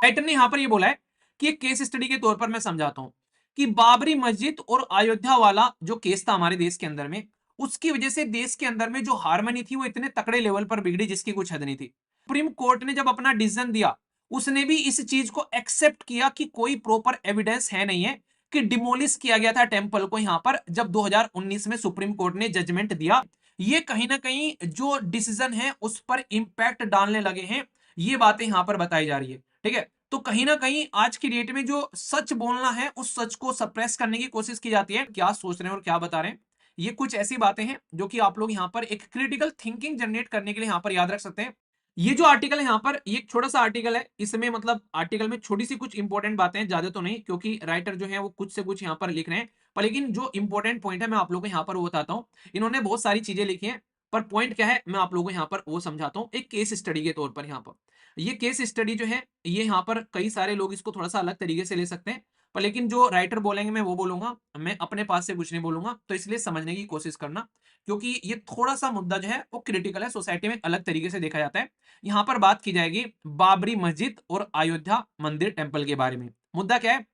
Writer ने यहां पर ये बोला है कि एक केस स्टडी के तौर पर मैं समझाता हूं कि बाबरी मस्जिद और अयोध्या वाला जो केस था हमारे देश के अंदर में, उसकी वजह से देश के अंदर में जो हारमनी थी वो इतने तकड़े लेवल पर बिगड़ी जिसकी कुछ हद नहीं थी। सुप्रीम कोर्ट ने जब अपना डिसीजन दिया, उसने भी इस चीज को एक्सेप्ट किया कि कोई प्रॉपर एविडेंस है नहीं है कि डिमोलिश किया गया था टेंपल को यहां पर, जब 2019 में सुप्रीम कोर्ट ने जजमेंट दिया। ये कहीं ना कहीं जो डिसीजन है उस पर इंपैक्ट डालने लगे हैं, ये बातें यहां पर बताई जा रही है। ठीक है, तो कहीं ना कहीं आज की डेट में जो सच बोलना है उस सच को सप्रेस करने की कोशिश की जाती है। क्या सोच रहे हैं और क्या बता रहे हैं, ये कुछ ऐसी बातें हैं जो कि आप लोग यहाँ पर एक क्रिटिकल थिंकिंग जनरेट करने के लिए यहाँ पर याद रख सकते हैं। ये जो आर्टिकल है यहाँ पर, ये एक छोटा सा आर्टिकल है, इसमें मतलब आर्टिकल में छोटी सी कुछ इंपॉर्टेंट बातें हैं, ज्यादा तो नहीं, क्योंकि राइटर जो है वो कुछ से कुछ यहाँ पर लिख रहे हैं। पर लेकिन जो इंपॉर्टेंट पॉइंट है मैं आप लोगों को यहाँ पर वो बताता हूँ। इन्होंने बहुत सारी चीजें लिखी हैं, पर पॉइंट क्या है मैं आप लोगों को यहाँ पर वो समझाता हूँ एक केस स्टडी के तौर पर। यहाँ पर ये केस स्टडी जो है, ये यहाँ पर कई सारे लोग इसको थोड़ा सा अलग तरीके से ले सकते हैं, पर लेकिन जो राइटर बोलेंगे मैं वो बोलूंगा, मैं अपने पास से कुछ नहीं बोलूंगा, तो इसलिए समझने की कोशिश करना, क्योंकि ये थोड़ा सा मुद्दा जो है वो क्रिटिकल है, सोसाइटी में अलग तरीके से देखा जाता है। यहाँ पर बात की जाएगी बाबरी मस्जिद और अयोध्या मंदिर टेम्पल के बारे में। मुद्दा क्या है,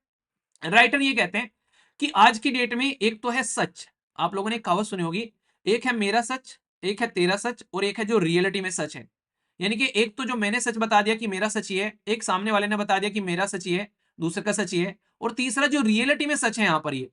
राइटर ये कहते हैं कि आज की डेट में एक तो है सच, आप लोगों ने कहावत सुनी होगी, एक है मेरा सच, एक है तेरा सच, और एक है जो रियलिटी में सच है। यानी कि एक तो जो मैंने सच बता दिया कि मेरा सच ही है, एक सामने वाले ने बता दिया कि मेरा सच ही है, दूसरे का सच ही है, और तीसरा जो रियलिटी में सच है यहां पर ये।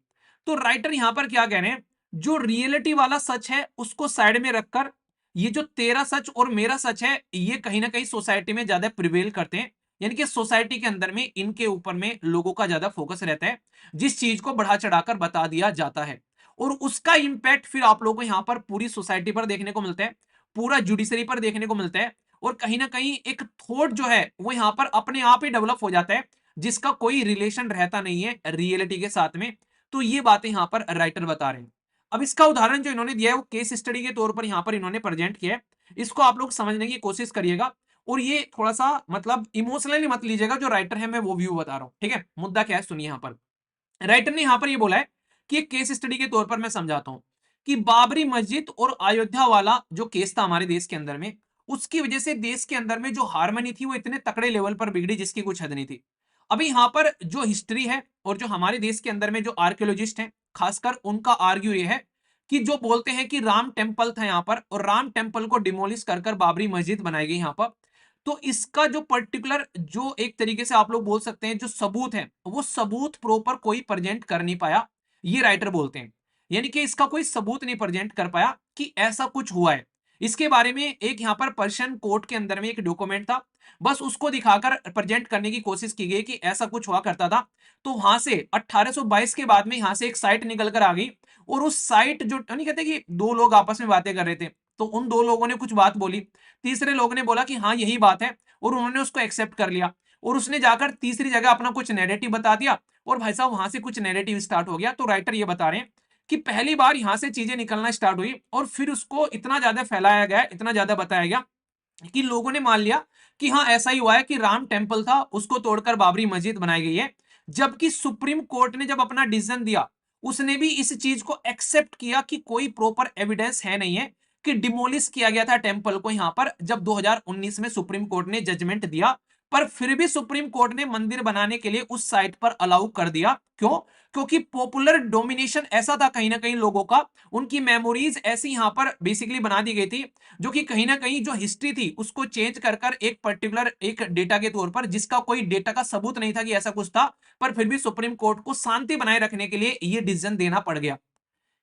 तो राइटर यहां पर क्या कह रहे हैं, जो रियलिटी वाला सच है उसको साइड में रखकर ये जो तेरा सच और मेरा सच है, ये कहीं ना कहीं सोसाइटी में ज्यादा प्रिवेल करते हैं। यानी कि सोसाइटी के अंदर में इनके ऊपर में लोगों का ज्यादा फोकस रहता है, जिस चीज को बढ़ा चढ़ाकर बता दिया जाता है, और उसका इंपैक्ट फिर आप लोगों को यहां पर पूरी सोसाइटी पर देखने को मिलता है, पूरा जुडिशरी पर देखने को मिलता है, और कहीं ना कहीं एक थॉट जो है वो यहां पर अपने आप ही डेवलप हो जाता है, जिसका कोई रिलेशन रहता नहीं है रियलिटी के साथ में। तो ये बातें यहां पर राइटर बता रहे हैं। अब इसका उदाहरण जो इन्होंने दिया है वो केस स्टडी के तौर पर यहां पर इन्होंने प्रेजेंट किया है, इसको आप लोग समझने की कोशिश करिएगा, और ये थोड़ा सा मतलब इमोशनली मत लीजिएगा, जो राइटर है मैं वो व्यू बता रहा हूं। ठीक है, मुद्दा क्या है सुनिए। यहां पर राइटर ने यहां पर ये बोला है कि एक केस स्टडी के तौर पर मैं समझाता हूं कि बाबरी मस्जिद और अयोध्या वाला जो केस था हमारे देश के अंदर में, उसकी वजह से देश के अंदर में जो हारमनी थी वो इतने तकड़े लेवल पर बिगड़ी जिसकी कुछ हद नहीं थी। अभी यहां पर जो हिस्ट्री है और जो हमारे देश के अंदर में जो आर्कियोलॉजिस्ट हैं खासकर, उनका आर्ग्यू ये है कि जो बोलते हैं कि राम टेम्पल था यहाँ पर, और राम टेम्पल को डिमोलिश कर कर बाबरी मस्जिद बनाई गई यहाँ पर। तो इसका जो पर्टिकुलर जो एक तरीके से आप लोग बोल सकते हैं जो सबूत है, वो सबूत प्रॉपर कोई प्रेजेंट कर नहीं पाया, ये राइटर बोलते हैं। यानी कि इसका कोई सबूत नहीं प्रेजेंट कर पाया कि ऐसा कुछ हुआ है। इसके बारे में एक यहाँ पर पर्शियन कोर्ट के अंदर में एक डॉक्यूमेंट था, बस उसको दिखाकर प्रेजेंट करने की कोशिश की गई कि ऐसा कुछ हुआ करता था। तो वहां से 1822 के बाद में यहां से एक साइट निकल कर आ गई, और उस साइट जो नहीं कहते कि दो लोग आपस में बातें कर रहे थे, तो उन दो लोगों ने कुछ बात बोली, तीसरे लोग ने बोला कि हाँ यही बात है, और उन्होंने उसको एक्सेप्ट कर लिया, और उसने जाकर तीसरी जगह अपना कुछ नैरेटिव बता दिया, और भाई साहब वहां से कुछ नैरेटिव स्टार्ट हो गया। तो राइटर ये बता रहे हैं कि पहली बार यहां से चीजें निकलना स्टार्ट हुई, और फिर उसको इतना ज्यादा फैलाया गया, इतना ज्यादा बताया गया कि लोगों ने मान लिया कि हाँ ऐसा ही हुआ है कि राम टेम्पल था उसको तोड़कर बाबरी मस्जिद बनाई गई है। जबकि सुप्रीम कोर्ट ने जब अपना डिसीजन दिया, उसने भी इस चीज को एक्सेप्ट किया कि कोई प्रॉपर एविडेंस है नहीं है कि डिमोलिश किया गया था टेम्पल को यहां पर, जब 2019 में सुप्रीम कोर्ट ने जजमेंट दिया। पर फिर भी सुप्रीम कोर्ट ने मंदिर बनाने के लिए उस साइट पर अलाउ कर दिया। क्यों? क्योंकि पॉपुलर डोमिनेशन ऐसा था कहीं ना कहीं लोगों का, उनकी मेमोरीज ऐसी यहां पर बेसिकली बना दी गई थी, जो कि कहीं ना कहीं जो हिस्ट्री थी उसको चेंज कर कर एक पर्टिकुलर एक डेटा के तौर पर, जिसका कोई डेटा का सबूत नहीं था कि ऐसा कुछ था, पर फिर भी सुप्रीम कोर्ट को शांति बनाए रखने के लिए ये डिसीजन देना पड़ गया।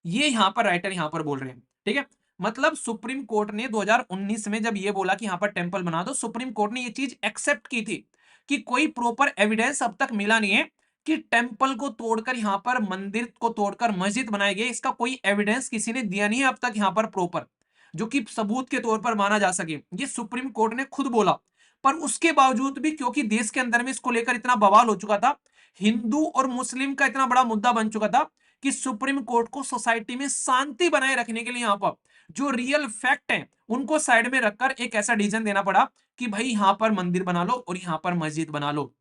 ये यहां पर राइटर यहां पर बोल रहे हैं। ठीक है, मतलब सुप्रीम कोर्ट ने 2019 में जब ये बोला कि यहां पर टेंपल बना दो, सुप्रीम कोर्ट ने ये चीज एक्सेप्ट की थी कि कोई प्रॉपर एविडेंस अब तक मिला नहीं है कि टेंपल को तोड़कर यहां पर मंदिर को तोड़कर मस्जिद बनाई गई, इसका कोई एविडेंस किसी ने दिया नहीं है अब तक यहां पर प्रॉपर, जो कि सबूत के तौर पर माना जा सके। ये सुप्रीम कोर्ट ने खुद बोला। पर उसके बावजूद भी क्योंकि देश के अंदर में इसको लेकर इतना बवाल हो चुका था, हिंदू और मुस्लिम का इतना बड़ा मुद्दा बन चुका था, कि सुप्रीम कोर्ट को सोसाइटी में शांति बनाए रखने के लिए यहां पर जो रियल फैक्ट है उनको साइड में रखकर एक ऐसा डिसीजन देना पड़ा कि भाई यहां पर मंदिर बना लो और यहां पर मस्जिद बना लो।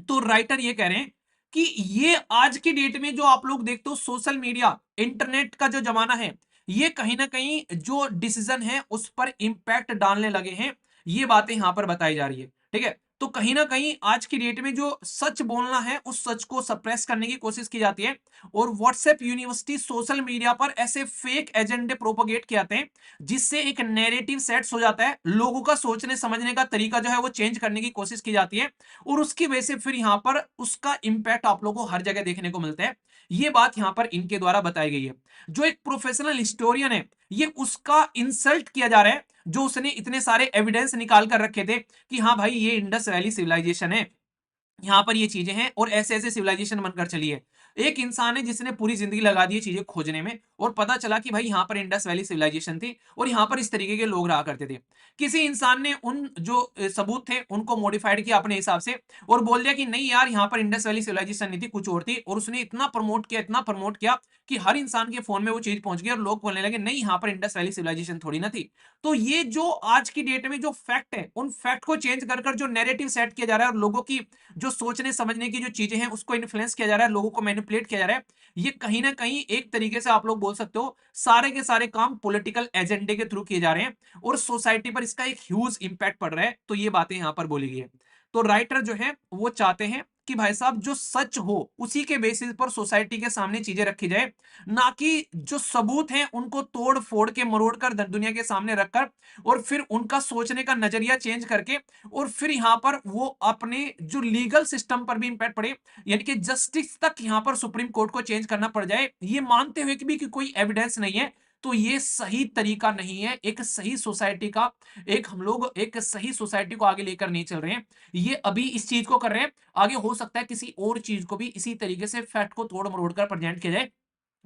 तो राइटर ये कह रहे हैं कि ये आज की डेट में जो आप लोग देखते हो सोशल मीडिया इंटरनेट का जो जमाना है, ये कहीं ना कहीं जो डिसीजन है उस पर इंपैक्ट डालने लगे हैं, ये बातें यहां पर बताई जा रही है। ठीक है, तो कहीं ना कहीं आज की डेट में जो सच बोलना है उस सच को सप्रेस करने की कोशिश की जाती है, और व्हाट्सएप यूनिवर्सिटी सोशल मीडिया पर ऐसे फेक एजेंडे प्रोपोगेट किए जाते हैं जिससे एक नैरेटिव सेट्स हो जाता है, लोगों का सोचने समझने का तरीका जो है वो चेंज करने की कोशिश की जाती है, और उसकी वजह से फिर यहाँ पर उसका इंपैक्ट आप लोगों को हर जगह देखने को मिलता है। ये बात यहाँ पर इनके द्वारा बताई गई है। जो एक प्रोफेशनल हिस्टोरियन है, ये उसका इंसल्ट किया जा रहा है, जो उसने इतने सारे एविडेंस निकाल कर रखे थे कि हाँ भाई ये इंडस वैली सिविलाइजेशन है, यहाँ पर ये चीजें हैं और ऐसे ऐसे सिविलाइजेशन बनकर चली है। एक इंसान है जिसने पूरी जिंदगी लगा दी चीजें खोजने में, और पता चला कि भाई यहाँ पर इंडस वैली सिविलाइजेशन थी और यहाँ पर इस तरीके के लोग रहा करते थे। किसी इंसान ने उन जो सबूत थे उनको मॉडिफाइड किया अपने हिसाब से, और बोल दिया कि नहीं यार यहाँ पर इंडस वैली सिविलाइजेशन नहीं थी, कुछ और थी, और उसने इतना प्रमोट किया, इतना प्रमोट किया कि हर इंसान के फोन में वो चीज पहुंच गई और लोग बोलने लगे नहीं यहाँ पर इंडस वैली सिविलाइजेशन थोड़ी ना थी। तो ये जो आज की डेट में जो फैक्ट है, उन फैक्ट को चेंज कर कर जो नैरेटिव सेट किया जा रहा है और लोगों की जो सोचने समझने की जो चीजें हैं उसको इन्फ्लुएंस किया जा रहा है, लोगों को मैनिपुलेट किया जा रहा है, ये कहीं ना कहीं एक तरीके से आप लोग बोल सकते हो सारे के सारे काम पॉलिटिकल एजेंडे के थ्रू किए जा रहे हैं, और सोसाइटी पर इसका एक ह्यूज इंपैक्ट पड़ रहा है। तो ये बातें यहां पर बोली गई है। तो राइटर जो है वो चाहते हैं कि भाई साहब जो सच हो उसी के बेसिस पर सोसाइटी के सामने चीजें रखी जाए, ना कि जो सबूत हैं उनको तोड़ फोड़ के मरोड़ कर दुनिया के सामने रखकर और फिर उनका सोचने का नजरिया चेंज करके, और फिर यहां पर वो अपने जो लीगल सिस्टम पर भी इंपैक्ट पड़े, यानी कि जस्टिस तक यहां पर सुप्रीम कोर्ट को चेंज करना पड़ जाए, ये मानते हुए कि भी कि कोई एविडेंस नहीं है। तो ये सही तरीका नहीं है एक सही सोसाइटी का, एक हम लोग एक सही सोसाइटी को आगे लेकर नहीं चल रहे हैं। ये अभी इस चीज को कर रहे हैं, आगे हो सकता है किसी और चीज को भी इसी तरीके से फैक्ट को तोड़ मरोड़ कर प्रेजेंट किया जाए।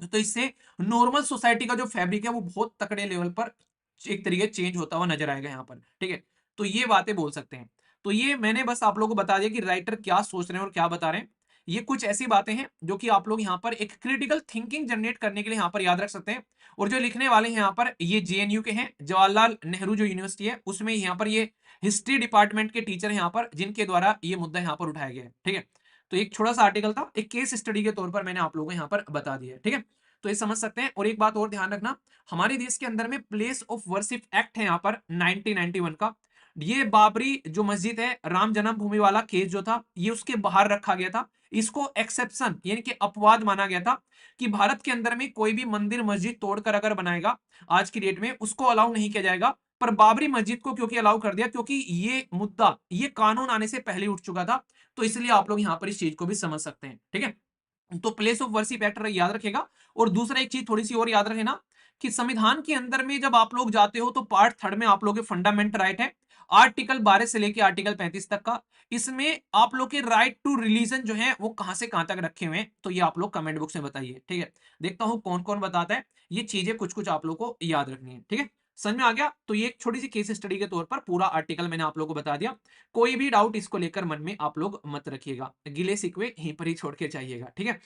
तो इससे नॉर्मल सोसाइटी का जो फैब्रिक है वो बहुत तकड़े लेवल पर एक तरीके चेंज होता हुआ नजर आएगा यहाँ पर, ठीक है। तो ये बातें बोल सकते हैं। तो ये मैंने बस आप लोगों को बता दिया कि राइटर क्या सोच रहे हैं और क्या बता रहे हैं। ये कुछ ऐसी बातें हैं जो कि आप लोग यहाँ पर एक क्रिटिकल थिंकिंग जनरेट करने के लिए यहाँ पर याद रख सकते हैं। और जो लिखने वाले हैं यहाँ पर ये जेएनयू के हैं, जवाहरलाल नेहरू जो यूनिवर्सिटी है उसमें यहाँ पर ये हिस्ट्री डिपार्टमेंट के टीचर हैं यहाँ पर, जिनके द्वारा ये मुद्दा यहाँ पर उठाया गया है, ठीक है। तो एक छोटा सा आर्टिकल था, एक केस स्टडी के तौर पर मैंने आप लोगों को यहाँ पर बता दिया है, ठीक है। तो ये समझ सकते हैं। और एक बात और ध्यान रखना, हमारे देश के अंदर में प्लेस ऑफ वर्शिप एक्ट है यहाँ पर 1991 का, ये बाबरी जो मस्जिद है राम जन्मभूमि वाला केस जो था ये उसके बाहर रखा गया था। इसको एक्सेप्शन यानी कि अपवाद माना गया था कि भारत के अंदर में कोई भी मंदिर मस्जिद तोड़कर अगर बनाएगा आज की डेट में उसको अलाउ नहीं किया जाएगा। पर बाबरी मस्जिद को क्योंकि अलाउ कर दिया, क्योंकि ये मुद्दा ये कानून आने से पहले उठ चुका था। तो इसलिए आप लोग यहाँ पर इस चीज को भी समझ सकते हैं, ठीक है। तो प्लेस ऑफ वर्शिप एक्ट याद रखेगा। और दूसरा एक चीज थोड़ी सी और याद रखना कि संविधान के अंदर में जब आप लोग जाते हो तो पार्ट 3 में आप लोग के फंडामेंटल राइट है, आर्टिकल 12 से लेके आर्टिकल 35 तक का। इसमें आप लोग के राइट टू रिलीजन जो है वो कहां से कहां तक रखे हुए हैं, तो ये आप लोग कमेंट बॉक्स में बताइए, ठीक है। देखता हूं कौन कौन बताता है। ये चीजें कुछ कुछ आप लोग को याद रखनी है, ठीक है। समझ में आ गया। तो ये एक छोटी सी केस स्टडी के तौर पर पूरा आर्टिकल मैंने आप लोगों को बता दिया। कोई भी डाउट इसको लेकर मन में आप लोग मत रखिएगा, गिले सिकवे यहीं पर ही छोड़ के जाइएगा, ठीक है।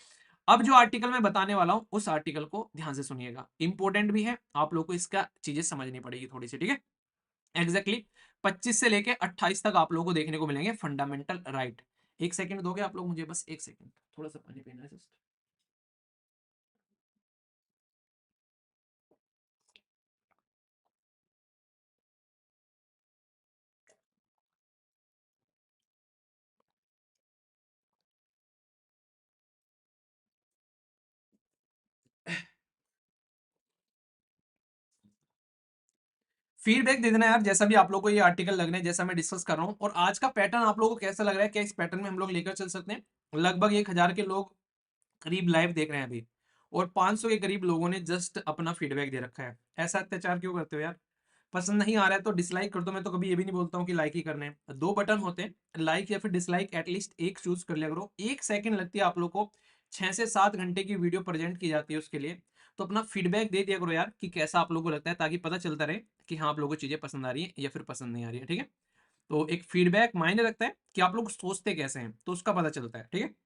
अब जो आर्टिकल मैं बताने वाला हूं उस आर्टिकल को ध्यान से सुनिएगा, इंपॉर्टेंट भी है, आप लोग को इसका चीजें समझनी पड़ेगी थोड़ी सी, ठीक है। एग्जैक्टली 25 से लेके 28 तक आप लोगों को देखने को मिलेंगे फंडामेंटल राइट। एक सेकंड दोगे आप लोग मुझे, बस एक सेकंड, थोड़ा सा पानी पीना है जस्ट। फीडबैक दे देना यार, जैसा भी आप लोग को ये आर्टिकल लग रहा है, जैसा मैं डिस्कस कर रहा हूँ, और आज का पैटर्न आप लोगों को कैसा लग रहा है, क्या इस पैटर्न में हम लोग लेकर चल सकते हैं। लगभग 1000 के लोग करीब लाइव देख रहे हैं अभी, और 500 के करीब लोगों ने जस्ट अपना फीडबैक दे रखा है। ऐसा अत्याचार क्यों करते हो यार। पसंद नहीं आ रहा है तो डिसलाइक कर दो, मैं तो कभी ये भी नहीं बोलता हूँ कि लाइक ही करने हैं। 2 बटन होते हैं, लाइक या फिर डिसलाइक, एटलीस्ट एक चूज कर लिया करो। 1 सेकंड लगती है आप लोग को, 6 से 7 घंटे की वीडियो प्रेजेंट की जाती है उसके लिए। तो अपना फीडबैक दे दिया करो यार कि कैसा आप लोगों को लगता है, ताकि पता चलता रहे कि हाँ आप लोगों को चीजें पसंद आ रही है या फिर पसंद नहीं आ रही है, ठीक है। तो एक फीडबैक मायने रखता है कि आप लोग सोचते कैसे हैं, तो उसका पता चलता है, ठीक है।